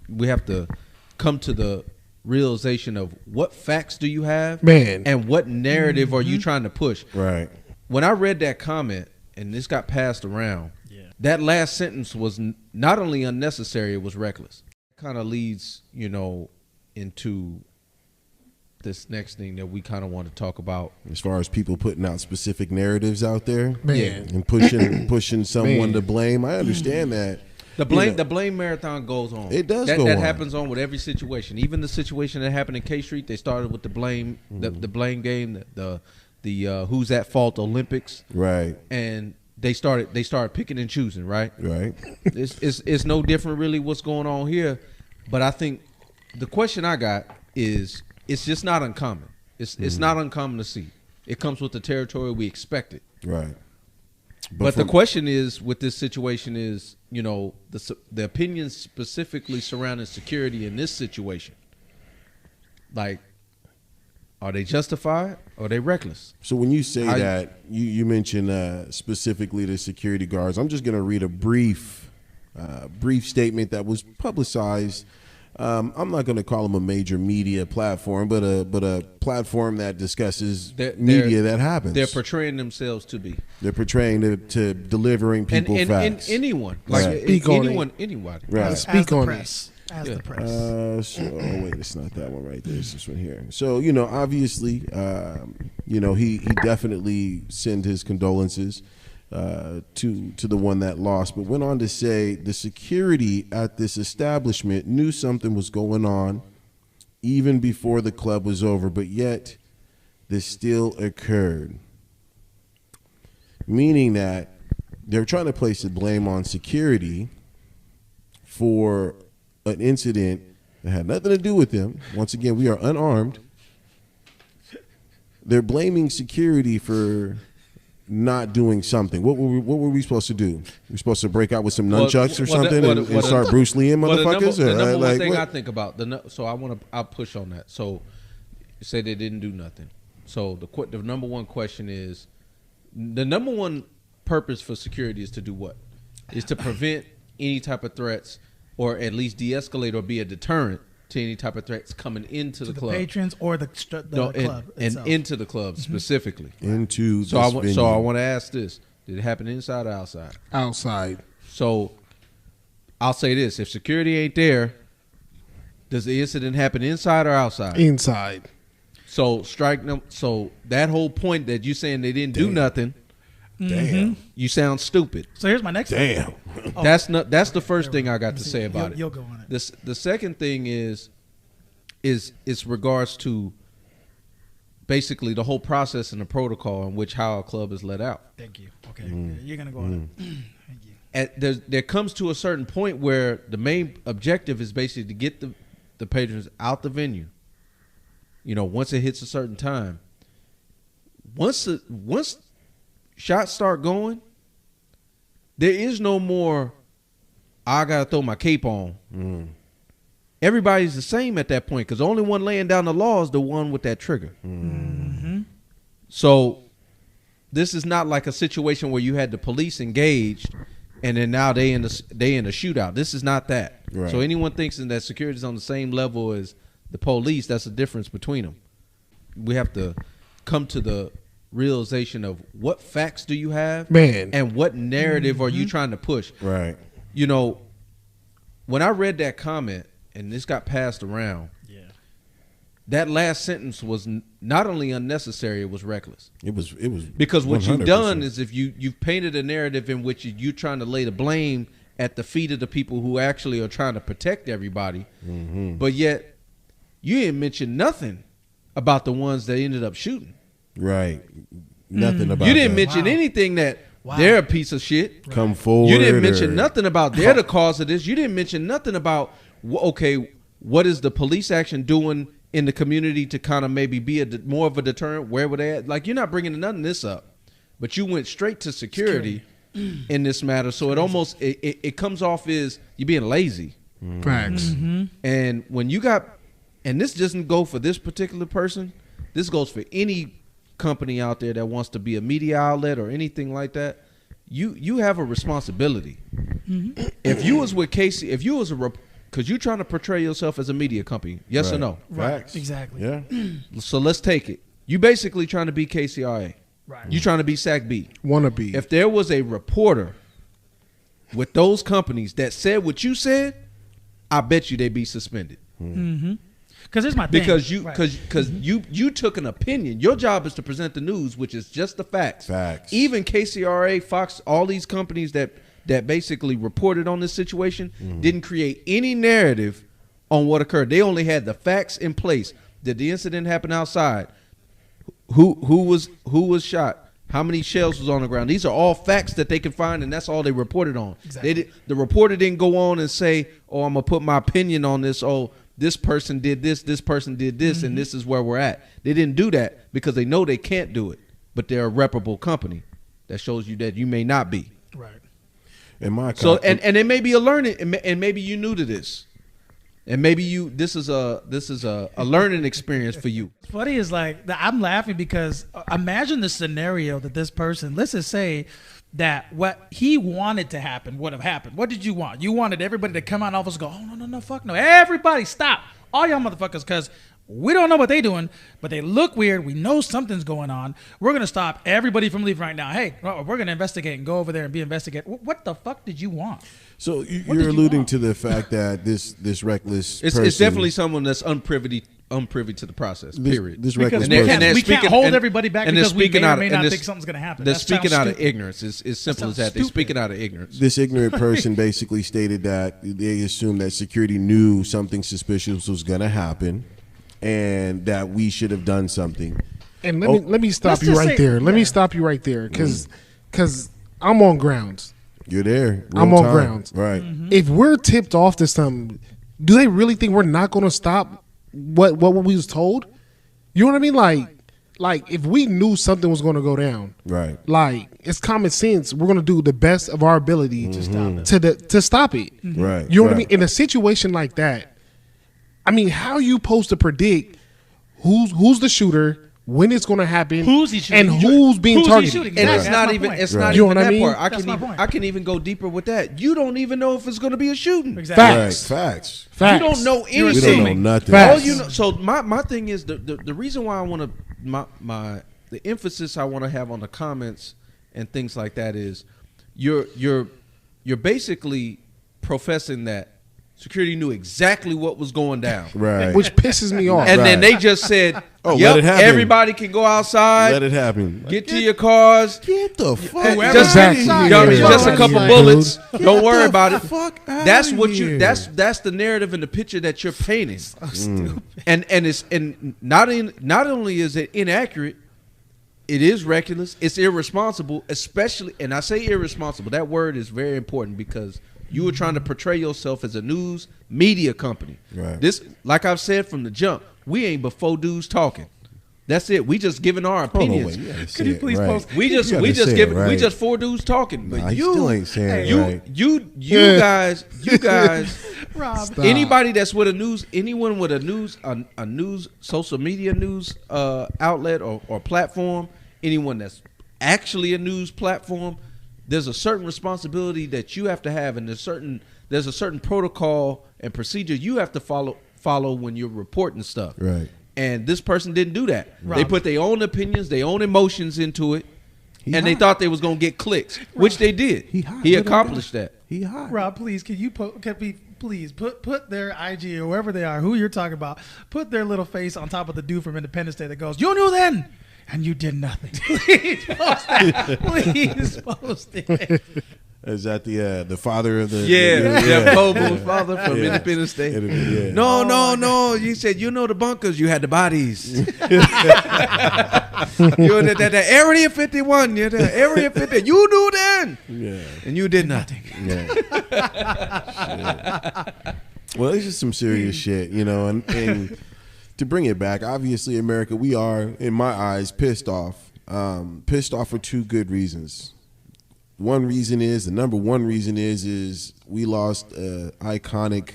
we have to come to the realization of what facts do you have, and what narrative are you trying to push. Right. When I read that comment and this got passed around, that last sentence was not only unnecessary, it was reckless. Kind of leads, into this next thing that we kind of want to talk about, as far as people putting out specific narratives out there, and pushing someone to blame. I understand that. The blame marathon goes on. It does go on. That happens on with every situation. Even the situation that happened in K Street, they started with the blame, the blame game, the who's at fault Olympics, right? And they started picking and choosing, right? Right. It's no different really what's going on here, but I think the question I got is it's just not uncommon. It's not uncommon to see. It comes with the territory. We expect it, right? But the question is with this situation is, the opinions specifically surrounding security in this situation. Like, are they justified or are they reckless? So when you say that, you mentioned specifically the security guards. I'm just going to read a brief statement that was publicized. I'm not going to call them a major media platform, but a platform that discusses media that happens. They're portraying themselves to be. They're portraying to delivering people facts. And anyone, anybody. Right. Speak on this. As the press. Wait, it's not that one right there. It's this one here. So, obviously, he definitely sent his condolences to the one that lost, but went on to say the security at this establishment knew something was going on even before the club was over, but yet this still occurred. Meaning that they're trying to place the blame on security for an incident that had nothing to do with them. Once again, we are unarmed. They're blaming security for not doing something. What were we supposed to do? We're supposed to break out with some nunchucks or something and start Bruce Lee and motherfuckers? The number one thing I think about, I'll push on that. So you say they didn't do nothing. So the number one question is, the number one purpose for security is to do what? Is to prevent any type of threats, or at least de-escalate or be a deterrent to any type of threats coming into the club. The patrons or the club itself. And into the club specifically. Into so I want to ask this. Did it happen inside or outside? Outside. So I'll say this. If security ain't there, does the incident happen inside or outside? Inside. So so that whole point that you saying they didn't do nothing, you sound stupid. So here's my next Damn. That's the first thing I got to say about it. You'll go on it. The second thing is regards to basically the whole process and the protocol in which how a club is let out. Thank you. Okay. You're going to go on it. Thank you. There comes to a certain point where the main objective is basically to get the patrons out the venue. Once it hits a certain time. Once shots start going, there is no more, I got to throw my cape on. Everybody's the same at that point because the only one laying down the law is the one with that trigger. So this is not like a situation where you had the police engaged and then now they in a shootout. This is not that. Right. So anyone thinks that security is on the same level as the police, that's the difference between them. We have to come to the realization of what facts do you have, and what narrative are you trying to push. Right. When I read that comment and this got passed around, that last sentence was not only unnecessary, it was reckless. It was because what 100%. You've done is if you've painted a narrative in which you're trying to lay the blame at the feet of the people who actually are trying to protect everybody, but yet you didn't mention nothing about the ones that ended up shooting. Right. Nothing about you didn't mention anything that they're a piece of shit. Come forward. You didn't mention nothing about they're the cause of this. You didn't mention nothing about, what is the police action doing in the community to kind of maybe be more of a deterrent? Where were they at? Like, you're not bringing none of this up, but you went straight to security in this matter. So it almost, it comes off as you being lazy. Facts. And when you got, and this doesn't go for this particular person, this goes for any company out there that wants to be a media outlet or anything like that. You have a responsibility. If you was with Casey, if you was a because you're trying to portray yourself as a media company. Yes or no? Right. Facts. Exactly. Yeah. So let's take it. You basically trying to be KCRA. Right. You trying to be SAC-B. Wanna be. If there was a reporter with those companies that said what you said, I bet you they'd be suspended. Mm-hmm. Because here's my thing. Because Right. you took an opinion. Your job is to present the news, which is just the facts. Facts. Even KCRA, Fox, all these companies that basically reported on this situation didn't create any narrative on what occurred. They only had the facts in place. Did the incident happen outside? Who was shot? How many shells was on the ground? These are all facts that they can find, and that's all they reported on. Exactly. The reporter didn't go on and say, "Oh, I'm gonna put my opinion on this. Oh, this person did this person did this, and this is where we're at." They didn't do that because they know they can't do it, but they're a reputable company. That shows you that you may not be. Right. In my So and it may be a learning, and maybe you new to this, and maybe this is a learning experience for you. What's funny is like I'm laughing because imagine the scenario that this person, let's just say that what he wanted to happen would have happened. What did you want? You wanted everybody to come out and all of us go, "Oh, no, fuck no. Everybody stop. All y'all motherfuckers, because we don't know what they doing, but they look weird. We know something's going on. We're going to stop everybody from leaving right now. Hey, we're going to investigate and go over there and be investigated." What the fuck did you want? So did you're you alluding want? to the fact that this reckless It's person, definitely someone that's unprivy to the process. Period. This Because reckless we person. can't, we can't hold everybody back and they're because we may speaking or out- may and not they're- think something's going to happen. They're That speaking sounds out of stupid. ignorance. It's simple as sounds that. They're stupid. speaking out of ignorance. This ignorant person basically stated that they assumed that security knew something suspicious was going to happen, and that we should have done something. And let me stop Let's you just right say- there. Let me yeah. stop you right there, because I'm on grounds. You're there. I'm real on time. grounds. Right. If we're tipped off to something, do they really think we're not going to stop what we was told? You know what I mean? Like if we knew something was going to go down, Right. like it's common sense. We're going to do the best of our ability to stop it. Right. You know what I right. mean? In a situation like that, I mean, how are you supposed to predict who's the shooter, when it's going to happen, Who's he shooting? and who's being Who's he targeted? shooting? And Exactly. it's That's not my even point. it's Right. not You know even what I that mean? part. That's my point. I can even go deeper with that. You don't even know if it's going to be a shooting. Exactly. Facts. Right. Facts. Facts. You don't know You're anything. We don't assuming. know nothing. Facts. All you know. So my thing is the reason why I want to the emphasis I want to have on the comments and things like that is you're basically professing that security knew exactly what was going down. Right. Which pisses me off. And then Right. they just said, Oh, "Yep, let it happen. everybody can go outside, Let it happen. get to your cars, Get the fuck Whoever just, Exactly. you know what I mean? Yeah. Just a couple Yeah. bullets. Get Don't worry the about it." fuck outta That's what here. you. That's the narrative and the picture that you're painting. And it's not only is it inaccurate, it is reckless. It's irresponsible, especially. And I say irresponsible. That word is very important because you were trying to portray yourself as a news media company. Right. This, like I've said from the jump, we ain't but four dudes talking. That's it. We just giving our Hold on, opinions. wait. You gotta Could say you it please right. post- We just You we gotta just say giving it right. we just four dudes talking. But Nah, he you still ain't saying it you right. you Yeah. you guys Rob. Stop. anybody that's with anyone with a news social media news outlet or platform, anyone that's actually a news platform, there's a certain responsibility that you have to have, and there's a certain protocol and procedure you have to follow when you're reporting stuff. Right. And this person didn't do that. Rob. They put their own opinions, their own emotions into it, He and they hot. thought they was gonna get clicks, which they did. He hot. He Let him accomplished go. that. He hot. Rob, please, can we please put their IG or wherever they are, who you're talking about, put their little face on top of the dude from Independence Day that goes, "You knew then, and you did nothing." Please post that. Please post it. Is that the father of the? Yeah, Bobo's father from Yeah. Independence Day. Yeah. No. You said you know the bunkers, you had the bodies. You were the Area 51. You're the Area 50. You knew then, Yeah. and you did nothing. Yeah. Shit. Well, it's just some serious shit, and to bring it back, obviously, America, we are, in my eyes, pissed off. Pissed off for two good reasons. The number one reason is we lost an iconic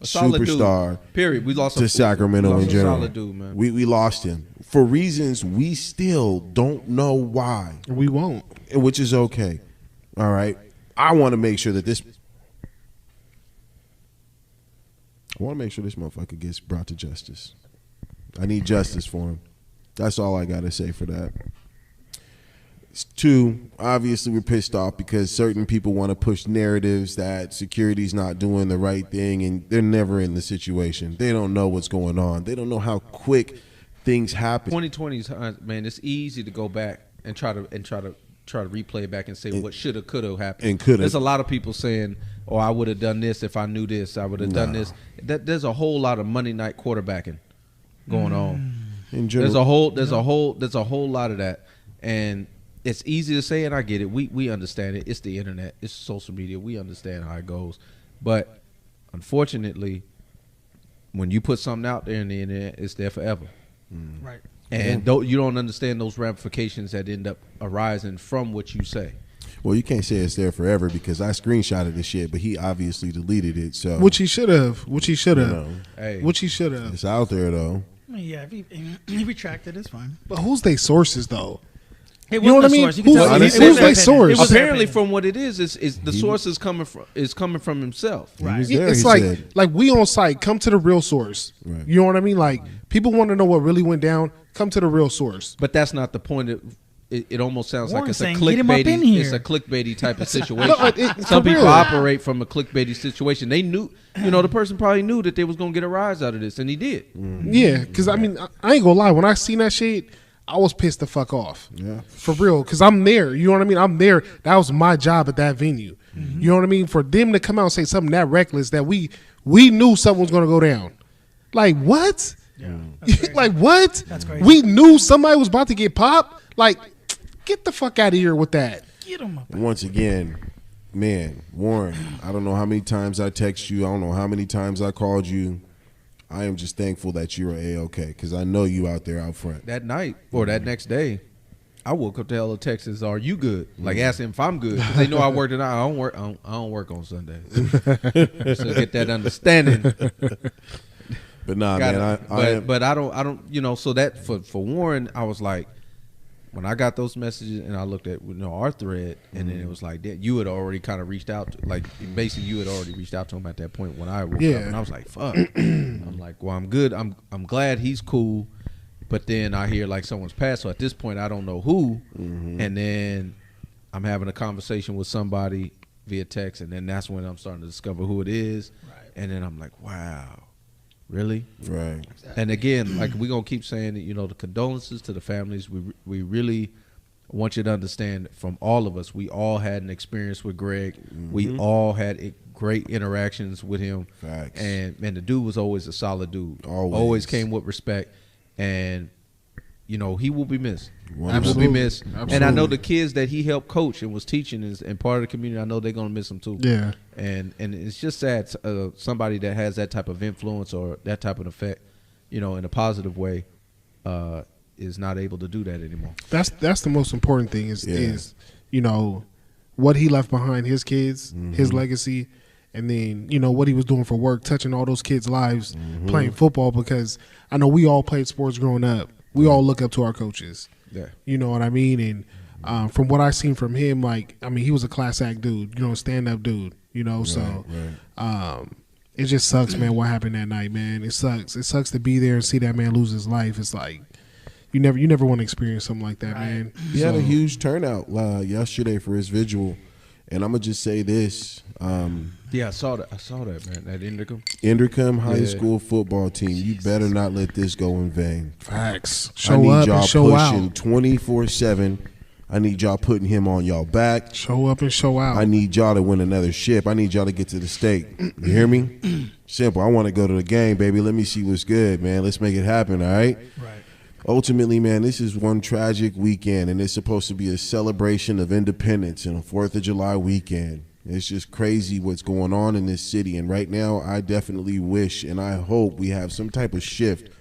A solid superstar dude. Period. We lost to Sacramento we lost in a general. solid dude, man. We lost him for reasons we still don't know why, We won't. which is okay. All right. I want to make sure that this I want to make sure this motherfucker gets brought to justice. I need justice for him. That's all I got to say for that. 2, obviously we're pissed off because certain people want to push narratives that security's not doing the right thing, and they're never in the situation. They don't know what's going on. They don't know how quick things happen. 2020's man, it's easy to go back and try to replay it back and say what shoulda, coulda happened. And coulda. There's a lot of people saying, "Oh, I would have done this if I knew this. I would have done this." There's a whole lot of Monday night quarterbacking going on. In general, There's a whole lot of that, and it's easy to say, and I get it. We understand it. It's the internet. It's social media. We understand how it goes, but unfortunately, when you put something out there in the internet, it's there forever. Right. And you don't understand those ramifications that end up arising from what you say. Well, you can't say it's there forever because I screenshotted the shit, but he obviously deleted it. So Which he should have. Hey, Which he should have. it's out there though. I mean, yeah, if he retracted, it's fine. But who's they sources though? It You know what I wasn't a mean? source. You can Who's- tell who's it was they their source? opinion. It was their apparently, opinion. from what it is the source is coming from himself. He Right. was there, It's he like said. we on site. Come to the real source. Right. You know what I mean? Like people want to know what really went down. Come to the real source. But that's not the point. It almost sounds Warren like it's a saying, "Get him up in clickbaity. here." It's a clickbaity type of situation. For Some people real. operate from a clickbaity situation. They knew, the person probably knew that they was gonna get a rise out of this, and he did. Yeah, because I mean, I ain't gonna lie. When I seen that shit, I was pissed the fuck off. Yeah. For real, because I'm there. You know what I mean? I'm there. That was my job at that venue. You know what I mean? For them to come out and say something that reckless that we knew something was gonna go down. Like what? Yeah, that's crazy. Like what? That's crazy. We knew somebody was about to get popped. Like, get the fuck out of here with that. Get him up. Once again, man, Warren, I don't know how many times I text you. I don't know how many times I called you. I am just thankful that you're A-okay because I know you out there out front. That night or that next day, I woke up to hella texts. Are you good? Like asking if I'm good because they know I work tonight. I don't work on Sundays. So get that understanding. But nah, man, But I don't. So that for Warren, I was like, when I got those messages and I looked at our thread, and then it was like that you had already kind of reached out, basically you had already reached out to him at that point when I woke up, and I was like, fuck. I'm like, well, I'm good. I'm glad he's cool, but then I hear like someone's passed. So at this point, I don't know who, and then I'm having a conversation with somebody via text, and then that's when I'm starting to discover who it is, and then I'm like, wow. Really? right. And again, like we're gonna keep saying that, the condolences to the families. We really want you to understand from all of us. We all had an experience with Greg. We all had great interactions with him. Facts. And the dude was always a solid dude. Always. Came with respect. And he will be missed. He will be Absolutely. missed. And I know the kids that he helped coach and was teaching and part of the community, I know they're gonna miss him too. Yeah. And it's just sad somebody that has that type of influence or that type of effect, in a positive way, is not able to do that anymore. That's the most important thing is what he left behind, his kids, his legacy, and then what he was doing for work, touching all those kids' lives, playing football. Because I know we all played sports growing up. We all look up to our coaches. Yeah. You know what I mean? And from what I seen from him, he was a class act dude, stand up dude, so it just sucks, man, what happened that night, man. It sucks. It sucks to be there and see that man lose his life. It's like you never want to experience something like that, man. He had a huge turnout yesterday for his vigil. And I'm going to just say this. Yeah, I saw that, man. That Indercom High School football team, you better not let this go in vain. Facts. I Show need up y'all and show pushing out. 24/7. I need y'all putting him on y'all back. Show up and show out. I need y'all to win another ship. I need y'all to get to the state. You hear me? Simple. I want to go to the game, baby. Let me see what's good, man. Let's make it happen, all right? Right. Ultimately, man, this is one tragic weekend, and it's supposed to be a celebration of independence and a 4th of July weekend. It's just crazy what's going on in this city, and right now I definitely wish and I hope we have some type of shift